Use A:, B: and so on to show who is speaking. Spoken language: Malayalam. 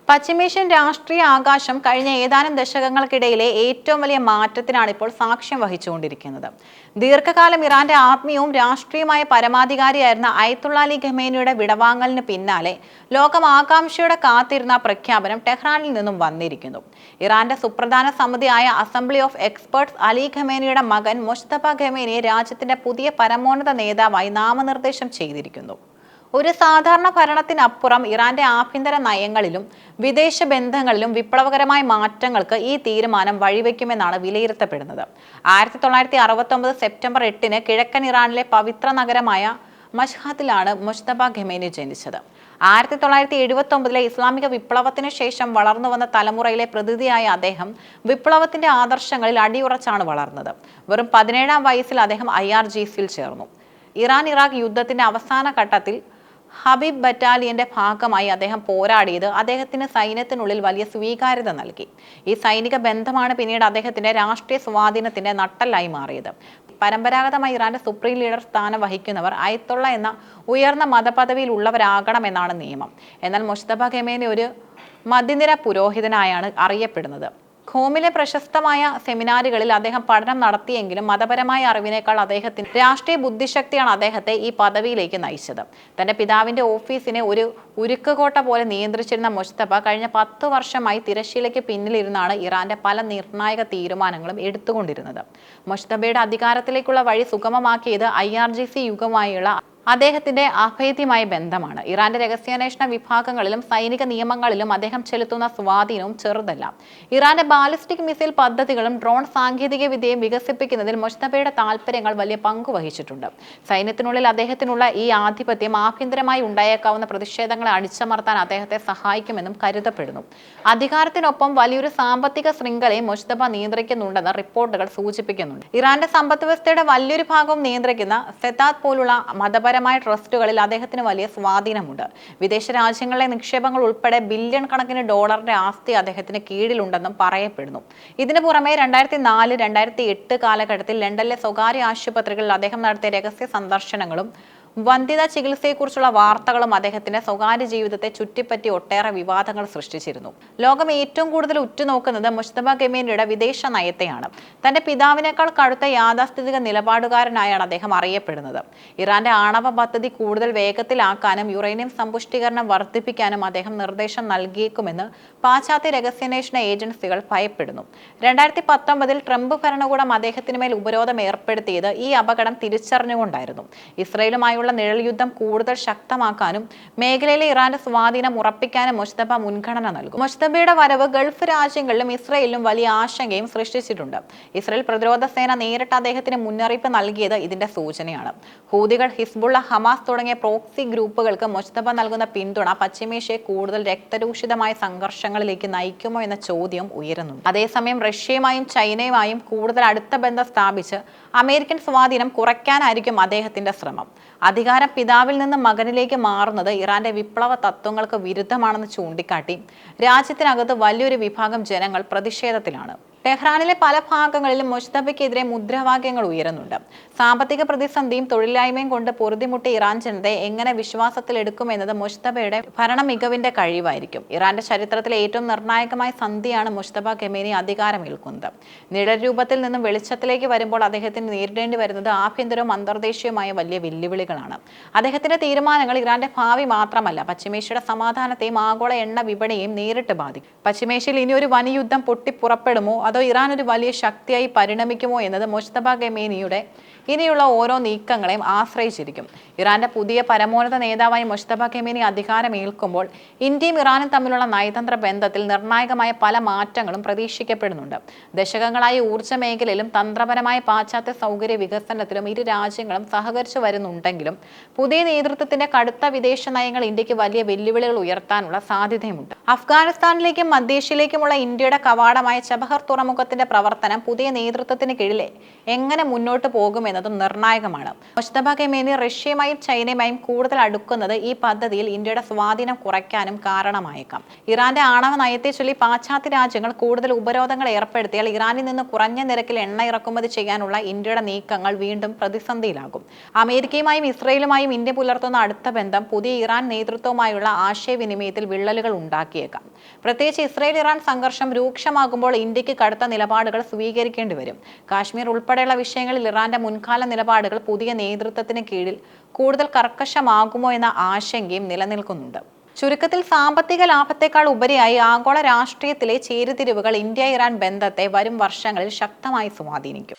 A: പശ്ചിമേഷ്യൻ രാഷ്ട്രീയ ആകാശം കഴിഞ്ഞ ഏതാനും ദശകങ്ങൾക്കിടയിലെ ഏറ്റവും വലിയ മാറ്റത്തിനാണ് ഇപ്പോൾ സാക്ഷ്യം വഹിച്ചുകൊണ്ടിരിക്കുന്നത്. ദീർഘകാലം ഇറാന്റെ ആത്മീയവും രാഷ്ട്രീയമായ പരമാധികാരിയായിരുന്ന അയത്തുള്ള അലി ഖമേനിയുടെ വിടവാങ്ങലിന് പിന്നാലെ ലോകം ആകാംക്ഷയോടെ കാത്തിരുന്ന പ്രഖ്യാപനം ടെഹ്റാനിൽ നിന്നും വന്നിരിക്കുന്നു. ഇറാന്റെ സുപ്രധാന സമിതിയായ അസംബ്ലി ഓഫ് എക്സ്പേർട്സ് അലി ഖമേനിയുടെ മകൻ മുജ്തബ ഖമേനിയെ രാജ്യത്തിന്റെ പുതിയ പരമോന്നത നേതാവായി നാമനിർദ്ദേശം ചെയ്തിരിക്കുന്നു. ഒരു സാധാരണ ഭരണത്തിനപ്പുറം ഇറാന്റെ ആഭ്യന്തര നയങ്ങളിലും വിദേശ ബന്ധങ്ങളിലും വിപ്ലവകരമായ മാറ്റങ്ങൾക്ക് ഈ തീരുമാനം വഴിവെക്കുമെന്നാണ് വിലയിരുത്തപ്പെടുന്നത്. 1969 സെപ്റ്റംബർ 8 കിഴക്കൻ ഇറാനിലെ പവിത്ര നഗരമായ മഷ്ഹദിലാണ് മുജ്തബ ഖമേനി ജനിച്ചത്. 1979 ഇസ്ലാമിക വിപ്ലവത്തിനു ശേഷം വളർന്നു വന്ന തലമുറയിലെ പ്രതിനിധിയായ അദ്ദേഹം വിപ്ലവത്തിന്റെ ആദർശങ്ങളിൽ അടിയുറച്ചാണ് വളർന്നത്. വെറും 17-ാം വയസ്സിൽ അദ്ദേഹം IRGCയിൽ ചേർന്നു. ഇറാൻ-ഇറാഖ് യുദ്ധത്തിന്റെ അവസാന ഘട്ടത്തിൽ ഹബീബ് ബറ്റാലിയന്റെ ഭാഗമായി അദ്ദേഹം പോരാടിയത് അദ്ദേഹത്തിന് സൈന്യത്തിനുള്ളിൽ വലിയ സ്വീകാര്യത നൽകി. ഈ സൈനിക ബന്ധമാണ് പിന്നീട് അദ്ദേഹത്തിന്റെ രാഷ്ട്രീയ സ്വാധീനത്തിന്റെ നട്ടെല്ലായി മാറിയത്. പരമ്പരാഗതമായി ഇറാന്റെ സുപ്രീം ലീഡർ സ്ഥാനം വഹിക്കുന്നവർ അയത്തുള്ള എന്ന ഉയർന്ന മതപദവിയിൽ ഉള്ളവരാകണമെന്നാണ് നിയമം. എന്നാൽ മുജ്തബ ഖമേനി ഒരു മധ്യനിര പുരോഹിതനായാണ് അറിയപ്പെടുന്നത്. ഖോമിലെ പ്രശസ്തമായ സെമിനാറുകളിൽ അദ്ദേഹം പഠനം നടത്തിയെങ്കിലും മതപരമായ അറിവിനേക്കാൾ അദ്ദേഹത്തിന് രാഷ്ട്രീയ ബുദ്ധിശക്തിയാണ് അദ്ദേഹത്തെ ഈ പദവിയിലേക്ക് നയിച്ചത്. തന്റെ പിതാവിന്റെ ഓഫീസിനെ ഒരു ഉരുക്കുകോട്ട പോലെ നിയന്ത്രിച്ചിരുന്ന മുജ്തബ കഴിഞ്ഞ 10 വർഷമായി തിരശ്ശീലയ്ക്ക് പിന്നിലിരുന്നാണ് ഇറാന്റെ പല നിർണായക തീരുമാനങ്ങളും എടുത്തുകൊണ്ടിരുന്നത്. മുജ്തബയുടെ അധികാരത്തിലേക്കുള്ള വഴി സുഗമമാക്കിയത് IRGC യുഗമായുള്ള അദ്ദേഹത്തിന്റെ അഭേദ്യമായ ബന്ധമാണ്. ഇറാന്റെ രഹസ്യാന്വേഷണ വിഭാഗങ്ങളിലും സൈനിക നിയമങ്ങളിലും അദ്ദേഹം ചെലുത്തുന്ന സ്വാധീനവും ചെറുതല്ല. ഇറാന്റെ ബാലിസ്റ്റിക് മിസൈൽ പദ്ധതികളും ഡ്രോൺ സാങ്കേതിക വിദ്യയും വികസിപ്പിക്കുന്നതിൽ മുജ്തബയുടെ താൽപര്യങ്ങൾ വലിയ പങ്കു വഹിച്ചിട്ടുണ്ട്. സൈന്യത്തിനുള്ളിൽ അദ്ദേഹത്തിനുള്ള ഈ ആധിപത്യം ആഭ്യന്തരമായി ഉണ്ടായേക്കാവുന്ന പ്രതിഷേധങ്ങളെ അടിച്ചമർത്താൻ അദ്ദേഹത്തെ സഹായിക്കുമെന്നും കരുതപ്പെടുന്നു. അധികാരത്തിനൊപ്പം വലിയൊരു സാമ്പത്തിക ശൃംഖലയും മുജ്തബ നിയന്ത്രിക്കുന്നുണ്ടെന്ന് റിപ്പോർട്ടുകൾ സൂചിപ്പിക്കുന്നുണ്ട്. ഇറാന്റെ സമ്പദ് വ്യവസ്ഥയുടെ വലിയൊരു ഭാഗവും നിയന്ത്രിക്കുന്ന സെതാത് പോലുള്ള മതപരമായ ട്രസ്റ്റുകളിൽ അദ്ദേഹത്തിന് വലിയ സ്വാധീനമുണ്ട്. വിദേശ രാജ്യങ്ങളിലെ നിക്ഷേപങ്ങൾ ഉൾപ്പെടെ ബില്യൺ കണക്കിന് ഡോളറിന്റെ ആസ്തി അദ്ദേഹത്തിന് കീഴിലുണ്ടെന്നും പറയപ്പെടുന്നു. ഇതിനു പുറമെ 2004-2008 കാലഘട്ടത്തിൽ ലണ്ടനിലെ സ്വകാര്യ ആശുപത്രികളിൽ അദ്ദേഹം നടത്തിയ രഹസ്യ സന്ദർശനങ്ങളും വന്ധ്യതാ ചികിത്സയെക്കുറിച്ചുള്ള വാർത്തകളും അദ്ദേഹത്തിന്റെ സ്വകാര്യ ജീവിതത്തെ ചുറ്റിപ്പറ്റി ഒട്ടേറെ വിവാദങ്ങൾ സൃഷ്ടിച്ചിരുന്നു. ലോകം ഏറ്റവും കൂടുതൽ ഉറ്റുനോക്കുന്നത് മുജ്തബ ഖമേനിയുടെ വിദേശ നയത്തെയാണ്. തന്റെ പിതാവിനേക്കാൾ കടുത്ത യാഥാസ്ഥിതിക നിലപാടുകാരനായാണ് അദ്ദേഹം അറിയപ്പെടുന്നത്. ഇറാന്റെ ആണവ പദ്ധതി കൂടുതൽ വേഗത്തിലാക്കാനും യുറേനിയം സമ്പുഷ്ടീകരണം വർദ്ധിപ്പിക്കാനും അദ്ദേഹം നിർദ്ദേശം നൽകിയേക്കുമെന്ന് പാശ്ചാത്യ രഹസ്യാന്വേഷണ ഏജൻസികൾ ഭയപ്പെടുന്നു. 2019 ട്രംപ് ഭരണകൂടം അദ്ദേഹത്തിന് മേൽ ഉപരോധം ഏർപ്പെടുത്തിയത് ഈ അപകടം തിരിച്ചറിഞ്ഞുകൊണ്ടായിരുന്നു. ഇസ്രയേലുമായുള്ള നിഴൽ യുദ്ധം കൂടുതൽ ശക്തമാക്കാനും മേഖലയിലെ ഇറാന്റെ സ്വാധീനം ഉറപ്പിക്കാനും മുജ്തബ മുൻഗണന നൽകും. മുജ്തബയുടെ വരവ് ഗൾഫ് രാജ്യങ്ങളിലും ഇസ്രയേലിലും വലിയ ആശങ്കയും സൃഷ്ടിച്ചിട്ടുണ്ട്. ഇസ്രയേൽ പ്രതിരോധ സേന നേരിട്ട് അദ്ദേഹത്തിന് മുന്നറിയിപ്പ് നൽകിയത് ഇതിന്റെ സൂചനയാണ്. ഹൂതികൾ, ഹിസ്ബുള്ള, ഹമാസ് തുടങ്ങിയ പ്രോക്സി ഗ്രൂപ്പുകൾക്ക് മുജ്തബ നൽകുന്ന പിന്തുണ പശ്ചിമേഷ്യയെ കൂടുതൽ രക്തരൂഷിതമായ സംഘർഷങ്ങളിലേക്ക് നയിക്കുമോ എന്ന ചോദ്യം ഉയരുന്നുണ്ട്. അതേസമയം റഷ്യയുമായും ചൈനയുമായും കൂടുതൽ അടുത്ത ബന്ധം സ്ഥാപിച്ച് അമേരിക്കൻ സ്വാധീനം കുറയ്ക്കാനായിരിക്കും അദ്ദേഹത്തിന്റെ ശ്രമം. അധികാരം പിതാവിൽ നിന്ന് മകനിലേക്ക് മാറുന്നത് ഇറാന്റെ വിപ്ലവ തത്വങ്ങൾക്ക് വിരുദ്ധമാണെന്ന് ചൂണ്ടിക്കാട്ടി രാജ്യത്തിനകത്ത് വലിയൊരു വിഭാഗം ജനങ്ങൾ പ്രതിഷേധത്തിലാണ്. ടെഹ്റാനിലെ പല ഭാഗങ്ങളിലും മുജ്തബയ്ക്കെതിരെ മുദ്രാവാക്യങ്ങൾ ഉയരുന്നുണ്ട്. സാമ്പത്തിക പ്രതിസന്ധിയും തൊഴിലില്ലായ്മയും കൊണ്ട് പൊറുതിമുട്ടിയ ഇറാൻ ജനതയെ എങ്ങനെ വിശ്വാസത്തിലെടുക്കുമെന്നത് മുജ്തബയുടെ ഭരണ മികവിന്റെ കഴിവായിരിക്കും. ഇറാന്റെ ചരിത്രത്തിലെ ഏറ്റവും നിർണായകമായ സന്ധിയാണ് മുജ്തബ ഖമേനി അധികാരമേൽക്കുന്നത്. നിഴൽ രൂപത്തിൽ നിന്നും വെളിച്ചത്തിലേക്ക് വരുമ്പോൾ അദ്ദേഹത്തിന് നേരിടേണ്ടി വരുന്നത് ആഭ്യന്തരവും അന്തർദേശീയവുമായ വലിയ വെല്ലുവിളികളാണ്. അദ്ദേഹത്തിന്റെ തീരുമാനങ്ങൾ ഇറാന്റെ ഭാവി മാത്രമല്ല, പശ്ചിമേഷ്യയുടെ സമാധാനത്തെയും ആഗോള എണ്ണ വിപണിയെയും നേരിട്ട് ബാധിക്കും. പശ്ചിമേഷ്യയിൽ ഇനി ഒരു വൻ യുദ്ധം പൊട്ടിപ്പുറപ്പെടുമോ അതോ ഇറാൻ ഒരു വലിയ ശക്തിയായി പരിണമിക്കുമോ എന്നത് മുജ്തബ ഖമേനിയുടെ ഇനിയുള്ള ഓരോ നീക്കങ്ങളെയും ആശ്രയിച്ചിരിക്കും. ഇറാന്റെ പുതിയ പരമോന്നത നേതാവായി മുജ്തബ ഖമേനി അധികാരമേൽക്കുമ്പോൾ ഇന്ത്യയും ഇറാനും തമ്മിലുള്ള നയതന്ത്ര ബന്ധത്തിൽ നിർണായകമായ പല മാറ്റങ്ങളും പ്രതീക്ഷിക്കപ്പെടുന്നുണ്ട്. ദശകങ്ങളായി ഊർജ്ജ മേഖലയിലും തന്ത്രപരമായ പാശ്ചാത്യ സൗകര്യ വികസനത്തിലും ഇരു രാജ്യങ്ങളും സഹകരിച്ചു വരുന്നുണ്ടെങ്കിലും പുതിയ നേതൃത്വത്തിന്റെ കടുത്ത വിദേശ നയങ്ങൾ ഇന്ത്യക്ക് വലിയ വെല്ലുവിളികൾ ഉയർത്താനുള്ള സാധ്യതയുമുണ്ട്. അഫ്ഗാനിസ്ഥാനിലേക്കും മധ്യേഷ്യയിലേക്കുമുള്ള ഇന്ത്യയുടെ കവാടമായ ചബഹർ തുറമുഖത്തിന്റെ പ്രവർത്തനം പുതിയ നേതൃത്വത്തിന് കീഴിൽ എങ്ങനെ മുന്നോട്ട് പോകുമെന്നതും നിർണായകമാണ്. മുജ്തബ ഖമേനി റഷ്യയുമായും ചൈനയുമായും കൂടുതൽ അടുക്കുന്നത് ഈ പദ്ധതിയിൽ ഇന്ത്യയുടെ സ്വാധീനം കുറയ്ക്കാനും കാരണമായേക്കാം. ഇറാന്റെ ആണവ നയത്തെ ചൊല്ലി പാശ്ചാത്യ രാജ്യങ്ങൾ കൂടുതൽ ഉപരോധങ്ങൾ ഏർപ്പെടുത്തിയാൽ ഇറാനിൽ നിന്ന് കുറഞ്ഞ നിരക്കിൽ എണ്ണ ഇറക്കുമതി ചെയ്യാനുള്ള ഇന്ത്യയുടെ നീക്കങ്ങൾ വീണ്ടും പ്രതിസന്ധിയിലാകും. അമേരിക്കയുമായും ഇസ്രയേലുമായും ഇന്ത്യ പുലർത്തുന്ന അടുത്ത ബന്ധം പുതിയ ഇറാൻ നേതൃത്വവുമായുള്ള ആശയവിനിമയത്തിൽ വിള്ളലുകൾ ഉണ്ടാക്കിയേക്കാം. പ്രത്യേകിച്ച് ഇസ്രയേൽ ഇറാൻ സംഘർഷം രൂക്ഷമാകുമ്പോൾ ഇന്ത്യക്ക് കടുത്ത നിലപാടുകൾ സ്വീകരിക്കേണ്ടി വരും. കാശ്മീർ ഉൾപ്പെടെയുള്ള വിഷയങ്ങളിൽ ഇറാന്റെ മുൻകാല നിലപാടുകൾ പുതിയ നേതൃത്വത്തിന് കീഴിൽ കൂടുതൽ കർക്കശമാകുമോ എന്ന ആശങ്കയും നിലനിൽക്കുന്നുണ്ട്. ചുരുക്കത്തിൽ സാമ്പത്തിക ലാഭത്തെക്കാൾ ഉപരിയായി ആഗോള രാഷ്ട്രീയത്തിലെ ചേരിതിരിവുകൾ ഇന്ത്യ ഇറാൻ ബന്ധത്തെ വരും വർഷങ്ങളിൽ ശക്തമായി സ്വാധീനിക്കും.